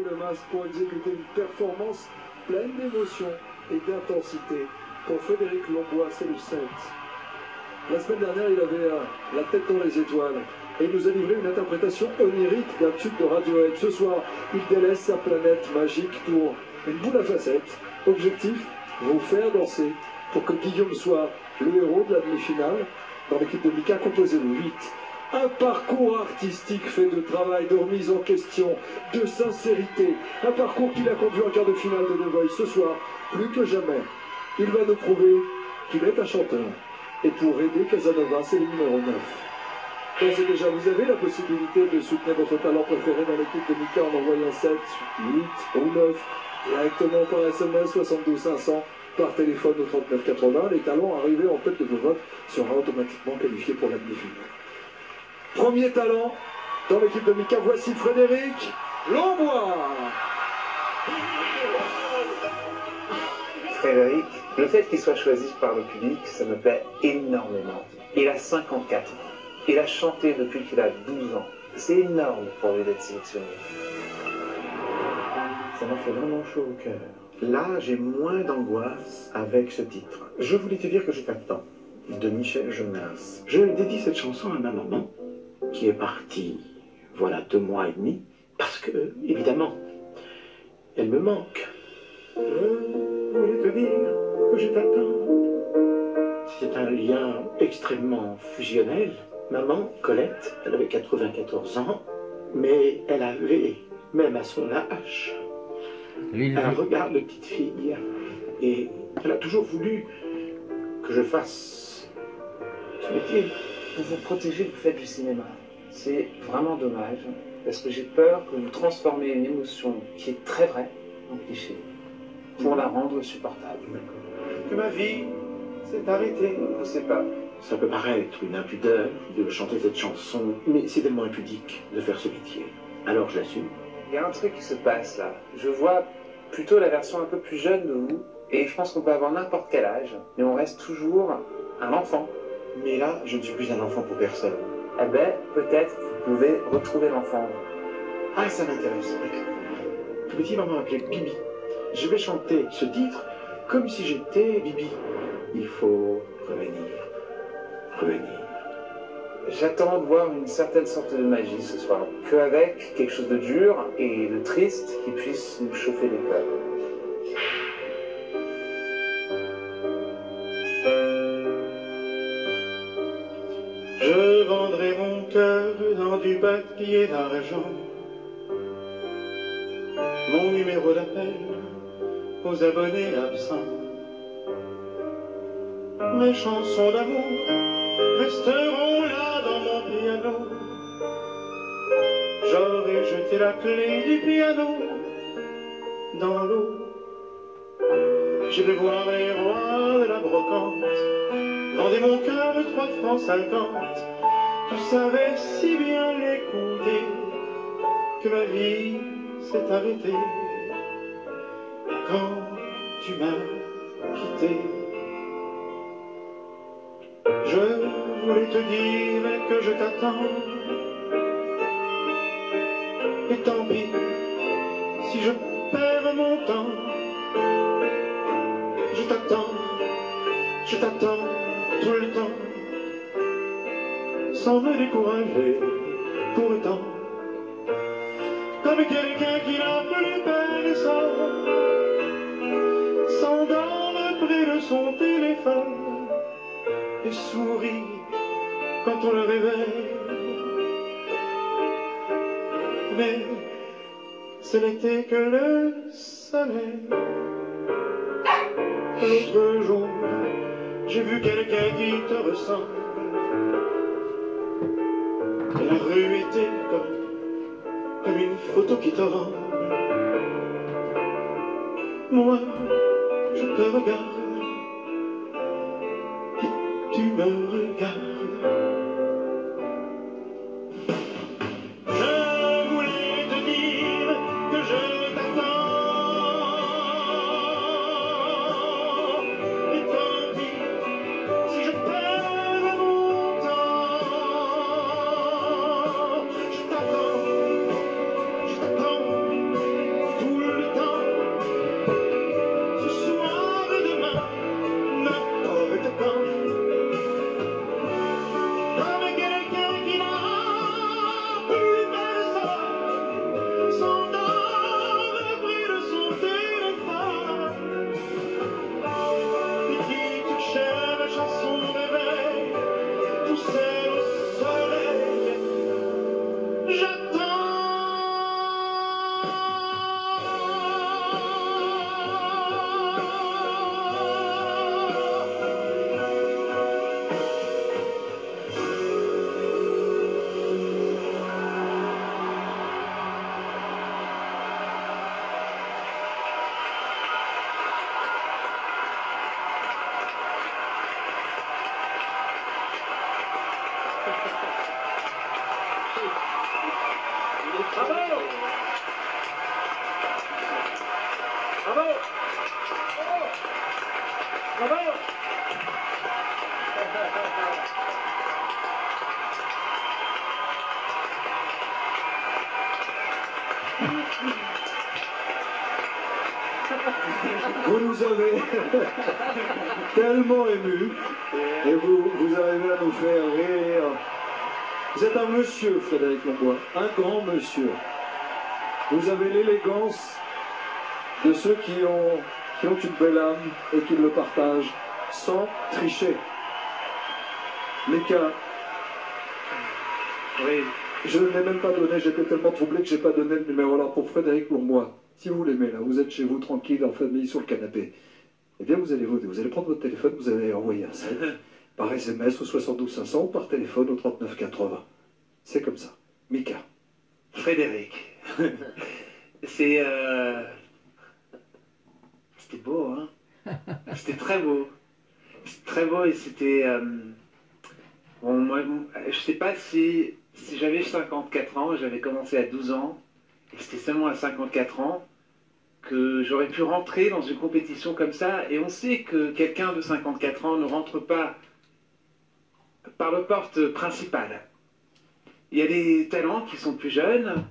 le masque pour exécuter une performance pleine d'émotion et d'intensité pour Frédéric Lombois, c'est le Saints. La semaine dernière, il avait la tête dans les étoiles et il nous a livré une interprétation onirique d'un tube de Radiohead. Ce soir, il délaisse sa planète magique pour une boule à facettes. Objectif, vous faire danser pour que Guillaume soit le héros de la demi-finale dans l'équipe de Mika composée de 8. Un parcours artistique fait de travail, de remise en question, de sincérité. Un parcours qui l'a conduit en quart de finale de The Voice. Ce soir, plus que jamais, il va nous prouver qu'il est un chanteur. Et pour aider Casanova, c'est le numéro 9. D'ores et déjà, vous avez la possibilité de soutenir votre talent préféré dans l'équipe de Mika en envoyant 7, 8 ou 9 directement par SMS 72 500, par téléphone au 39 80. Les talents arrivés en tête de vos votes seront automatiquement qualifiés pour la demi-finale. Premier talent dans l'équipe de Mika, voici Frédéric Lombois. Frédéric, le fait qu'il soit choisi par le public, ça me plaît énormément. Il a 54 ans. Il a chanté depuis qu'il a 12 ans. C'est énorme pour lui d'être sélectionné. Ça m'a fait vraiment chaud au cœur. Là, j'ai moins d'angoisse avec ce titre. Je voulais te dire que je t'attends, de Michel Jonas. Je dédie cette chanson à ma maman, qui est partie, voilà 2 mois et demi, parce que, évidemment, elle me manque. Je voulais te dire que je t'attends. C'est un lien extrêmement fusionnel. Maman, Colette, elle avait 94 ans, mais elle avait, même à son âge, un regard de petite fille. Et elle a toujours voulu que je fasse ce métier. Pour vous protéger, vous faites du cinéma. C'est vraiment dommage, parce que j'ai peur que vous transformez une émotion qui est très vraie en cliché, pour la rendre supportable. Que ma vie s'est arrêtée. Je sais pas. Ça peut paraître une impudeur de chanter cette chanson, mais c'est tellement impudique de faire ce métier. Alors je l'assume. Il y a un truc qui se passe là. Je vois plutôt la version un peu plus jeune de vous, et je pense qu'on peut avoir n'importe quel âge, mais on reste toujours un enfant. Mais là, je ne suis plus un enfant pour personne. Eh ben, peut-être vous pouvez retrouver l'enfant. Ah, ça m'intéresse. Tout petit va m'appeler Bibi. Je vais chanter ce titre comme si j'étais Bibi. Il faut revenir. Revenir. J'attends de voir une certaine sorte de magie ce soir. Qu'avec quelque chose de dur et de triste qui puisse nous chauffer les cœurs. Je vendrai mon cœur dans du papier d'argent. Mon numéro d'appel aux abonnés absents. Mes chansons d'amour resteront là dans mon piano. J'aurais jeté la clé du piano dans l'eau. Je vais voir les rois de la brocante. Vendez mon cœur 3 francs 50. Tu savais si bien l'écouter que ma vie s'est arrêtée quand tu m'as quitté. Je voulais te dire que je t'attends. Et tant pis si je perds mon temps. Je t'attends tout le temps, sans me décourager, pourtant, comme quelqu'un qui n'a plus personne, s'endort près de son téléphone et sourit quand on le réveille. Mais ce n'était que le soleil. L'autre jour, j'ai vu quelqu'un qui te ressemble. Et la rue était comme une photo qui te rend. Moi, je te regarde et tu me regardes. Je voulais te dire que je t'attends. Bravo! Bravo! Vous nous avez tellement émus et vous arrivez à nous faire rire. Vous êtes un monsieur, Frédéric Longbois, un grand monsieur. Vous avez l'élégance de ceux qui ont une belle âme et qui le partagent sans tricher. Mika, Oui. je ne l'ai même pas donné, j'étais tellement troublé que je n'ai pas donné le numéro là pour Frédéric Longbois. Si vous l'aimez là, vous êtes chez vous tranquille, en famille, sur le canapé, eh bien vous allez voter. Vous allez prendre votre téléphone, vous allez envoyer un 7 par SMS au 72 500 ou par téléphone au 39 80. C'est comme ça. Mika. Frédéric. C'était beau, hein. C'était très beau. C'était très beau et c'était... Bon, moi, je sais pas si j'avais 54 ans, j'avais commencé à 12 ans, et c'était seulement à 54 ans que j'aurais pu rentrer dans une compétition comme ça, et on sait que quelqu'un de 54 ans ne rentre pas par la porte principale. Il y a des talents qui sont plus jeunes,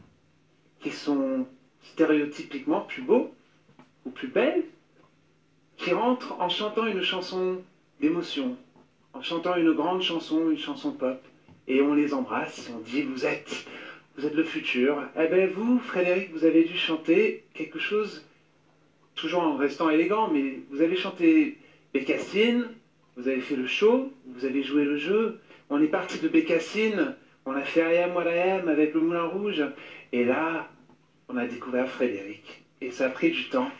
qui sont stéréotypiquement plus beaux ou plus belles, qui rentrent en chantant une chanson d'émotion, en chantant une grande chanson, une chanson pop, et on les embrasse, on dit vous êtes le futur. Eh bien vous, Frédéric, vous avez dû chanter quelque chose, toujours en restant élégant, mais vous avez chanté Bécassine, vous avez fait le show, vous avez joué le jeu, on est parti de Bécassine, on a fait I Am What I Am avec le Moulin Rouge, et là, on a découvert Frédéric, et ça a pris du temps.